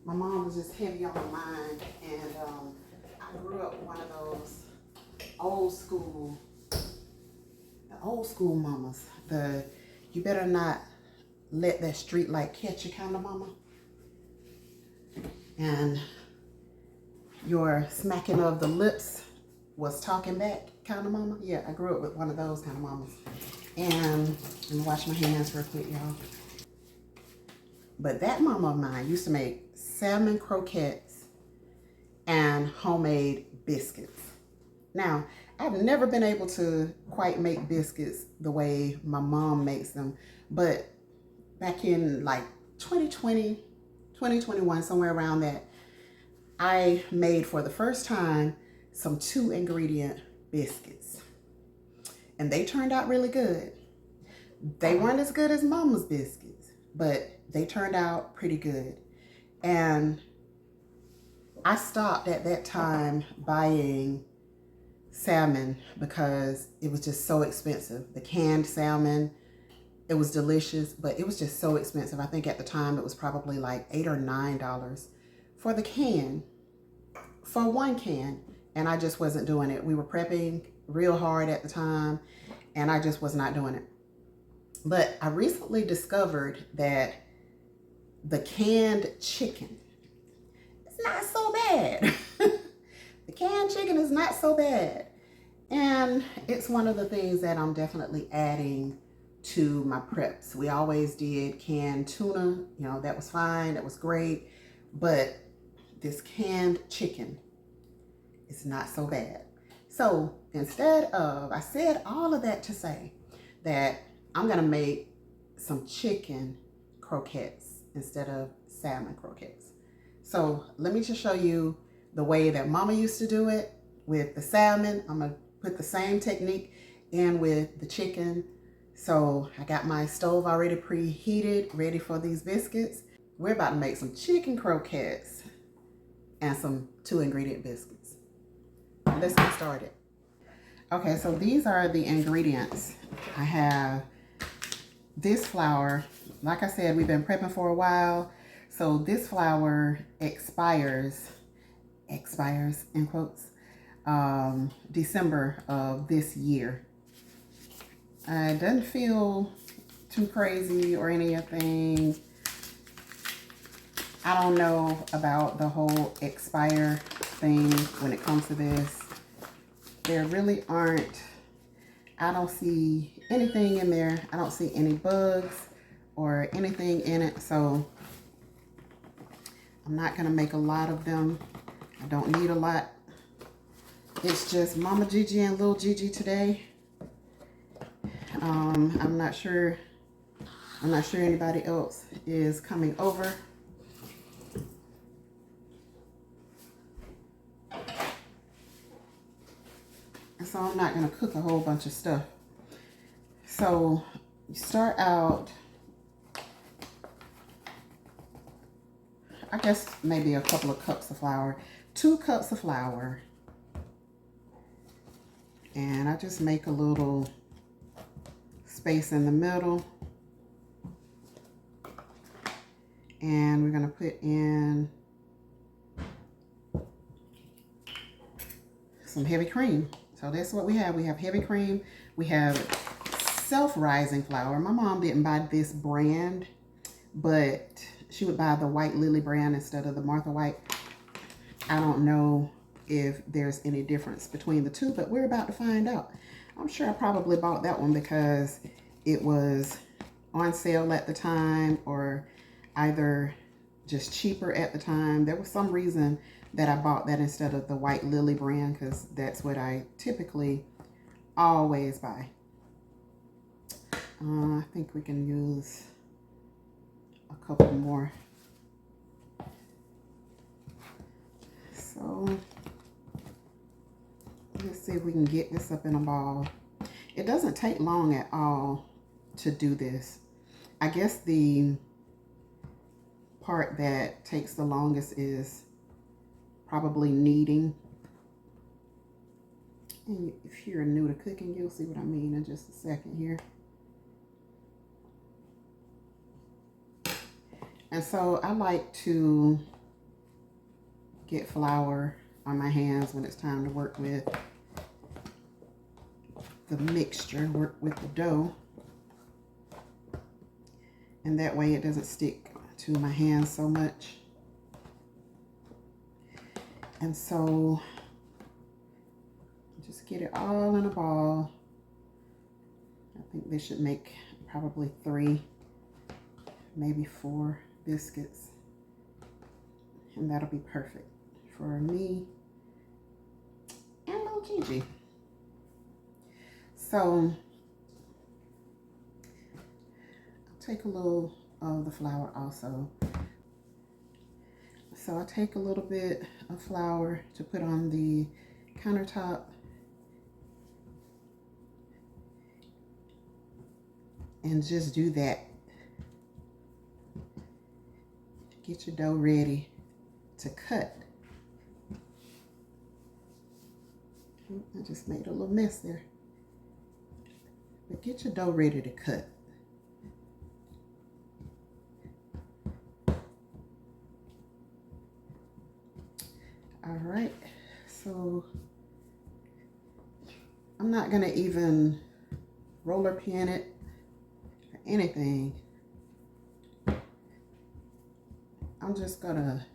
My mom was just heavy on my mind, and I grew up one of those old school, the old school mamas. The you better not let that street light catch you kind of mama. And your smacking of the lips was talking back kind of mama. Yeah, I grew up with one of those kind of mamas. And let me wash my hands real quick, y'all. But that mama of mine used to make salmon croquettes and homemade biscuits. Now, I've never been able to quite make biscuits the way my mom makes them, but back in like 2020, 2021, somewhere around that, I made for the first time some 2-ingredient biscuits. And they turned out really good. They weren't as good as mama's biscuits, but they turned out pretty good. And I stopped at that time buying salmon because it was just so expensive. The canned salmon, it was delicious, but it was just so expensive. I think at the time it was probably like $8 or $9 for the can, for one can. And I just wasn't doing it. We were prepping real hard at the time, and I just was not doing it. But I recently discovered that the canned chicken, it's not so bad. The canned chicken is not so bad. And it's one of the things that I'm definitely adding to my preps. We always did canned tuna, you know, that was fine, that was great. But this canned chicken is not so bad. So instead of, I said all of that to say that I'm gonna make some chicken croquettes instead of salmon croquettes. So let me just show you the way that mama used to do it with the salmon. I'm gonna put the same technique in with the chicken. So I got my stove already preheated, ready for these biscuits. We're about to make some chicken croquettes and some 2-ingredient biscuits. Let's get started. Okay, so these are the ingredients. I have this flour. Like I said, we've been prepping for a while. So this flour expires in quotes, December of this year. It doesn't feel too crazy or anything. I don't know about the whole expire thing when it comes to this. There really aren't, I don't see anything in there. I don't see any bugs or anything in it. So I'm not gonna make a lot of them. I don't need a lot. It's just Mama Gigi and Little Gigi today. I'm not sure anybody else is coming over. And so I'm not gonna cook a whole bunch of stuff. So you start out, I guess maybe a couple of cups of flour, 2 cups of flour. And I just make a little space in the middle. And we're gonna put in some heavy cream. So that's what we have. We have heavy cream. We have self-rising flour. My mom didn't buy this brand, but she would buy the White Lily brand instead of the Martha White. I don't know if there's any difference between the two, but we're about to find out. I'm sure I probably bought that one because it was on sale at the time, or either just cheaper at the time. There was some reason that I bought that instead of the White Lily brand, because that's what I typically always buy. I think we can use a couple more. So let's see if we can get this up in a ball. It doesn't take long at all to do this. I guess the part that takes the longest is probably kneading. And if you're new to cooking, you'll see what I mean in just a second here. And so I like to get flour on my hands when it's time to work with the mixture, work with the dough. And that way it doesn't stick to my hands so much. And so just get it all in a ball. I think this should make probably 3, maybe 4 biscuits. And that'll be perfect for me and little Gigi. So I'll take a little of the flour also. So I take a little bit of flour to put on the countertop. And just do that. Get your dough ready to cut. I just made a little mess there. But get your dough ready to cut. All right, so I'm not gonna even roller pin it or anything. I'm just gonna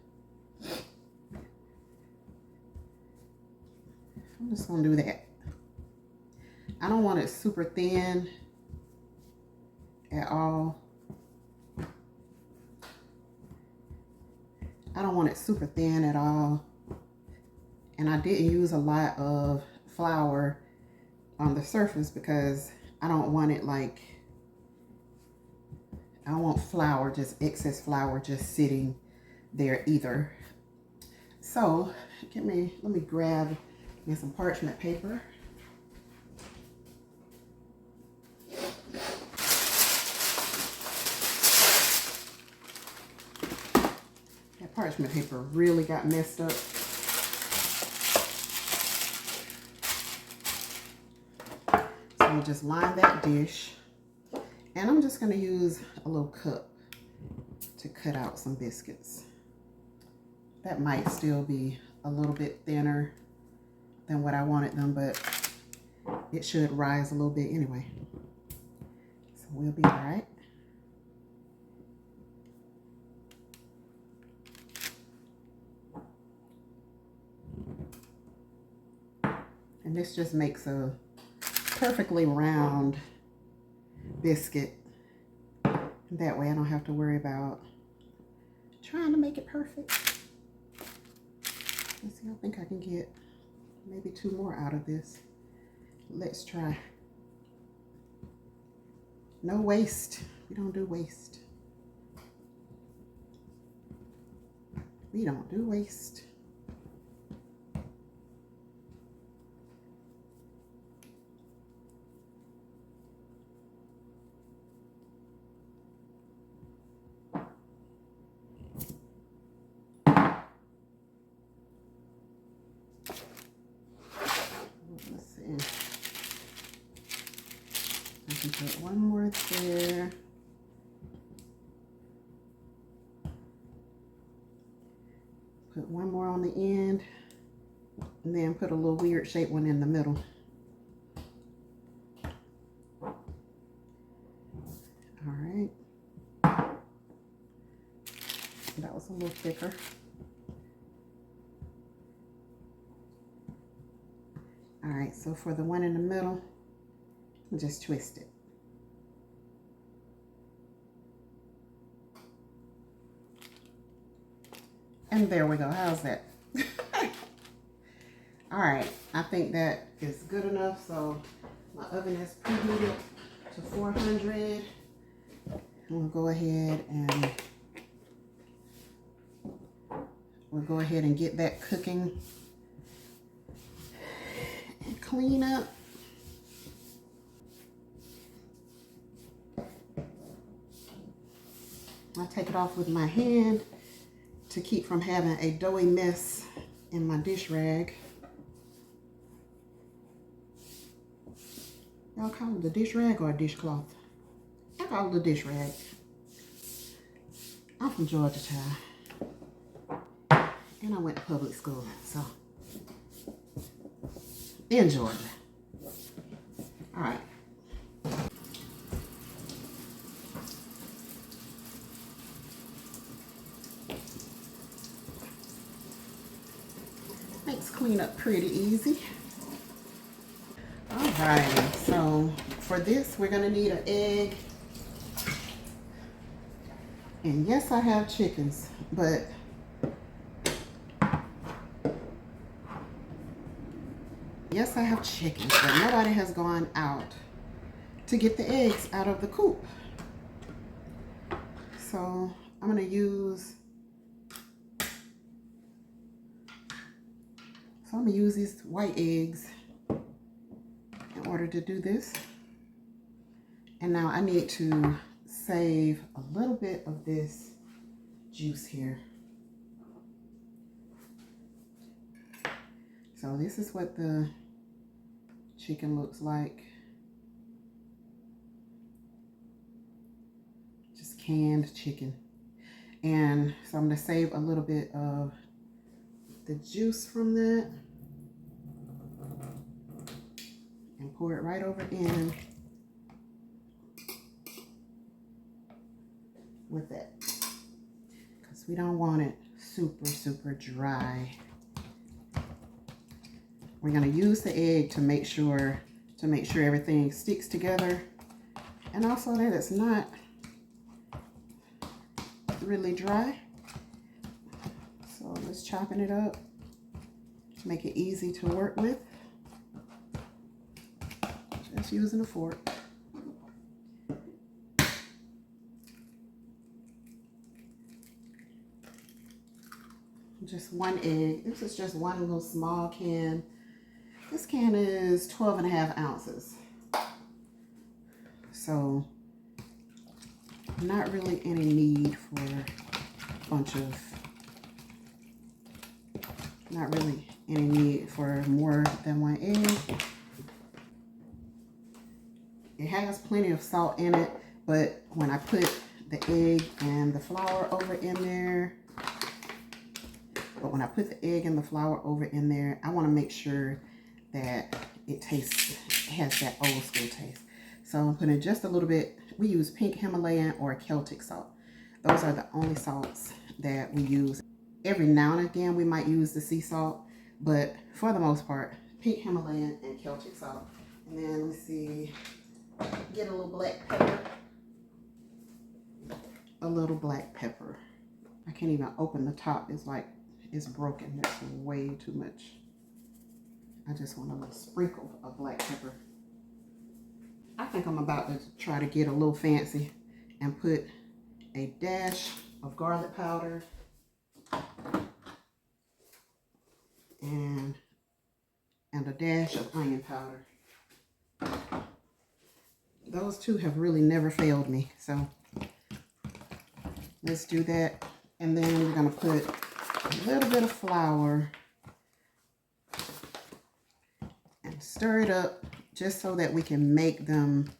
do that. I don't want it super thin at all. I don't want it super thin at all. And I didn't use a lot of flour on the surface because I don't want it like, I don't want flour, just excess flour just sitting there either. So let me grab me some parchment paper. That parchment paper really got messed up. So I'm just line that dish. And I'm just going to use a little cup to cut out some biscuits. That might still be a little bit thinner than what I wanted them, but it should rise a little bit anyway. So we'll be all right. And this just makes a perfectly round biscuit. That way I don't have to worry about trying to make it perfect. Let's see, I think I can get maybe 2 more out of this. Let's try. No waste. We don't do waste. We don't do waste. I can put 1 more there. Put 1 more on the end. And then put a little weird shaped one in the middle. All right. That was a little thicker. All right, so for the one in the middle, just twist it. And there we go. How's that? All right, I think that is good enough. So my oven is preheated to 400. We'll go ahead and get that cooking and clean up. I take it off with my hand to keep from having a doughy mess in my dish rag. Y'all call it a dish rag or a dishcloth? I call it a dish rag. I'm from Georgia, child. And I went to public school, so in Georgia. All right. Makes cleanup pretty easy. All right, so for this, we're gonna need an egg. And yes, I have chickens, but yes, I have chickens, but nobody has gone out to get the eggs out of the coop. So I'm gonna use these white eggs in order to do this. And now I need to save a little bit of this juice here. So this is what the chicken looks like. Just canned chicken. And so I'm going to save a little bit of the juice from that and pour it right over in with that, because we don't want it super dry. We're going to use the egg to make sure everything sticks together, and also that it's not really dry. So let's chopping it up to make it easy to work with. Just using a fork. Just one egg. This is just one little small can. This can is 12.5 ounces. So not really any need for not really any need for more than one egg. It has plenty of salt in it, but when I put the egg and the flour over in there, I want to make sure that it has that old school taste. So I'm putting just a little bit. We use pink Himalayan or Celtic salt. Those are the only salts that we use. Every now and again, we might use the sea salt, but for the most part, pink Himalayan and Celtic salt. And then let me see, get a little black pepper. A little black pepper. I can't even open the top. It's broken. That's way too much. I just want a little sprinkle of black pepper. I think I'm about to try to get a little fancy and put a dash of garlic powder and a dash of onion powder. Those two have really never failed me, so let's do that. And then we're going to put a little bit of flour and stir it up just so that we can make them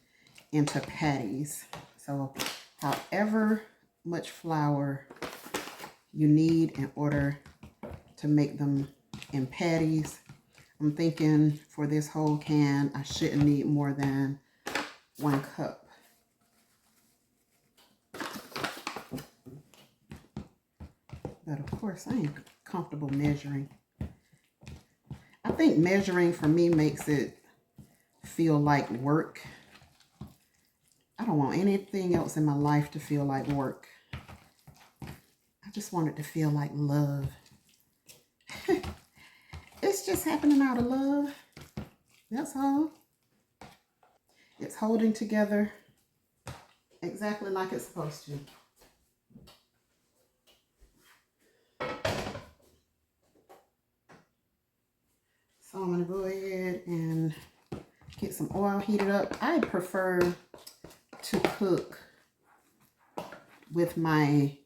into patties. So however much flour you need in order to make them in patties. I'm thinking for this whole can, I shouldn't need more than 1 cup. But of course, I ain't comfortable measuring. I think measuring for me makes it feel like work. I don't want anything else in my life to feel like work. I just want it to feel like love. It's just happening out of love. That's all. It's holding together exactly like it's supposed to. So I'm going to go ahead and get some oil heated up. I prefer to cook with my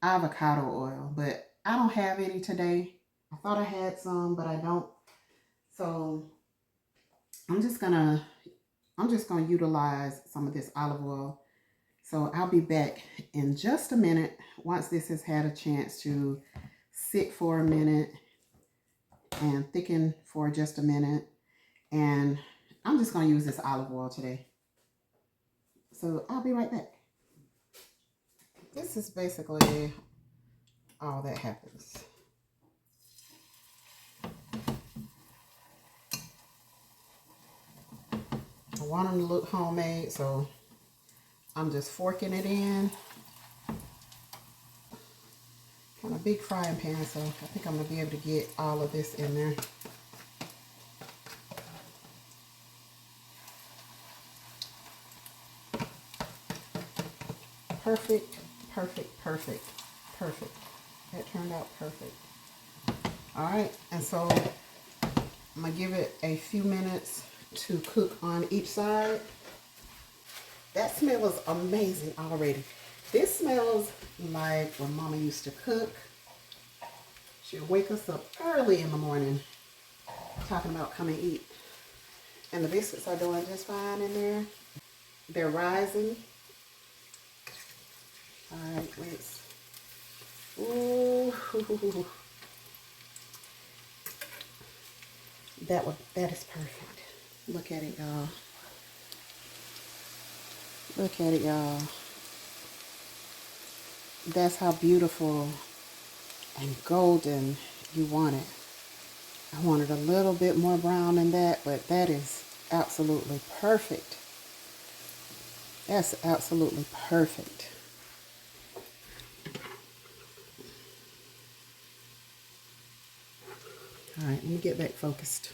avocado oil, but I don't have any today. I thought I had some, but I don't. So I'm just gonna utilize some of this olive oil. So I'll be back in just a minute once this has had a chance to sit for a minute and thicken for just a minute. And I'm just going to use this olive oil today. So I'll be right back. This is basically all that happens. I want them to look homemade, so I'm just forking it in. Kind of big frying pan, so I think I'm going to be able to get all of this in there. Perfect, perfect, perfect, perfect. That turned out perfect. All right, and so I'm going to give it a few minutes to cook on each side. That smells amazing already. This smells like when Mama used to cook. She'd wake us up early in the morning talking about come and eat. And the biscuits are doing just fine in there. They're rising. All right, let's. Ooh. That is perfect. Look at it, y'all. Look at it, y'all. That's how beautiful and golden you want it. I wanted a little bit more brown than that, but that is absolutely perfect. That's absolutely perfect. All right, let me get back focused.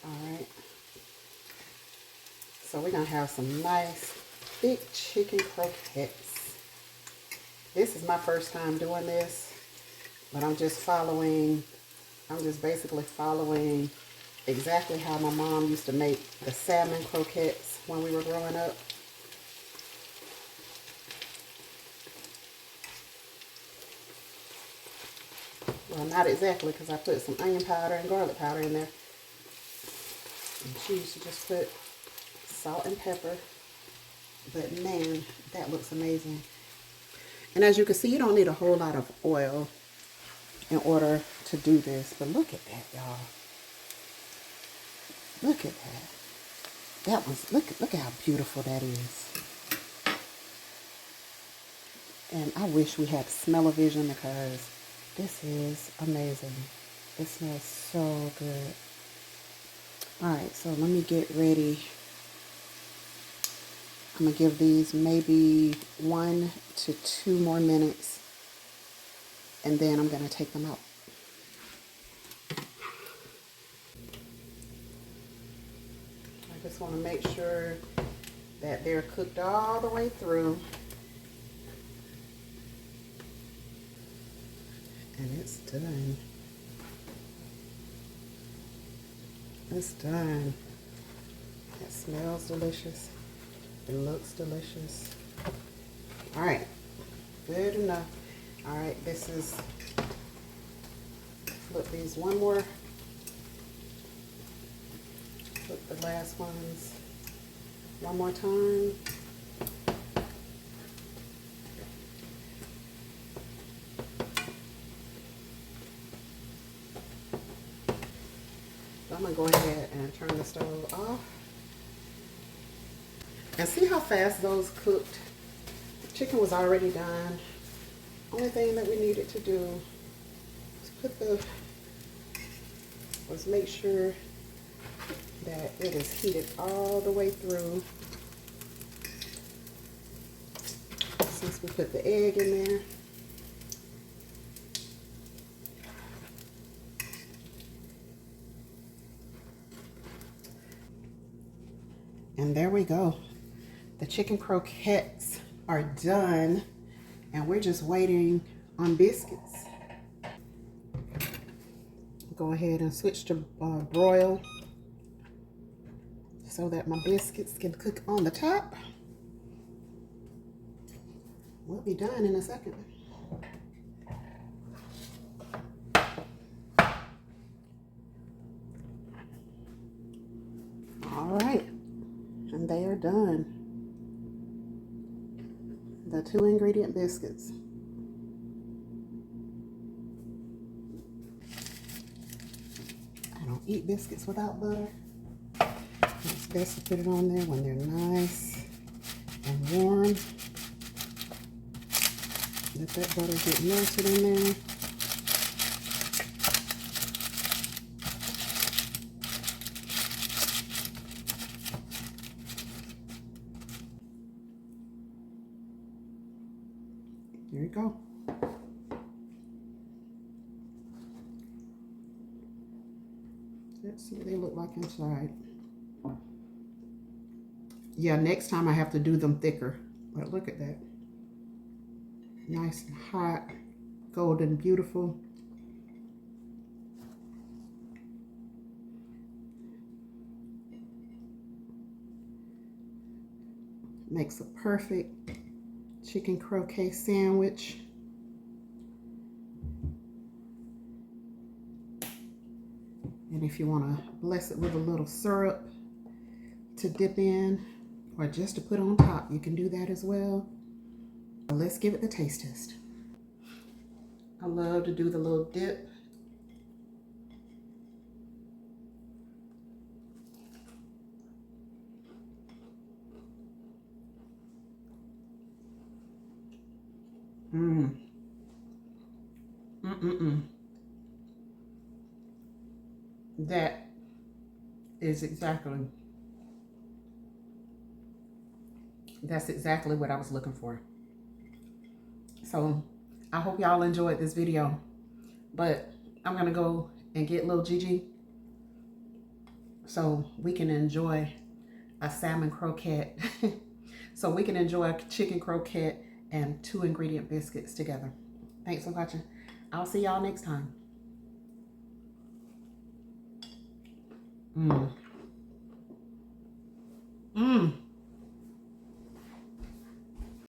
All right. So we're going to have some nice thick chicken croquettes. This is my first time doing this, but I'm just basically following exactly how my mom used to make the salmon croquettes when we were growing up. Well, not exactly, because I put some onion powder and garlic powder in there. And she used to just put salt and pepper. But man, that looks amazing. And as you can see, you don't need a whole lot of oil in order to do this. But look at that, y'all. Look at that. Look at how beautiful that is. And I wish we had smell-o-vision because this is amazing. It smells so good. All right, so let me get ready. I'm gonna give these maybe 1 to 2 more minutes, and then I'm gonna take them out. I just want to make sure that they're cooked all the way through. And it's done. It's done. It smells delicious. It looks delicious. All right, good enough. All right, this is, flip these one more. Flip the last ones one more time. I'm gonna go ahead and turn the stove off. And see how fast those cooked? The chicken was already done. Only thing that we needed to do was make sure that it is heated all the way through. Since we put the egg in there. And there we go. The chicken croquettes are done, and we're just waiting on biscuits. Go ahead and switch to broil so that my biscuits can cook on the top. We'll be done in a second. All right, and they are done. the 2-ingredient biscuits. I don't eat biscuits without butter. It's best to put it on there when they're nice and warm. Let that butter get melted in there. There you go. Let's see what they look like inside. Yeah, next time I have to do them thicker. But look at that. Nice and hot, golden, beautiful. Makes a perfect chicken croquet sandwich. And if you want to bless it with a little syrup to dip in or just to put on top, you can do that as well. But let's give it the taste test. I love to do the little dip. That is that's exactly what I was looking for. So I hope y'all enjoyed this video, but I'm gonna go and get little Gigi so we can enjoy a salmon croquette. So we can enjoy a chicken croquette and 2-ingredient biscuits together. Thanks for watching. I'll see y'all next time. Mmm. Mmm.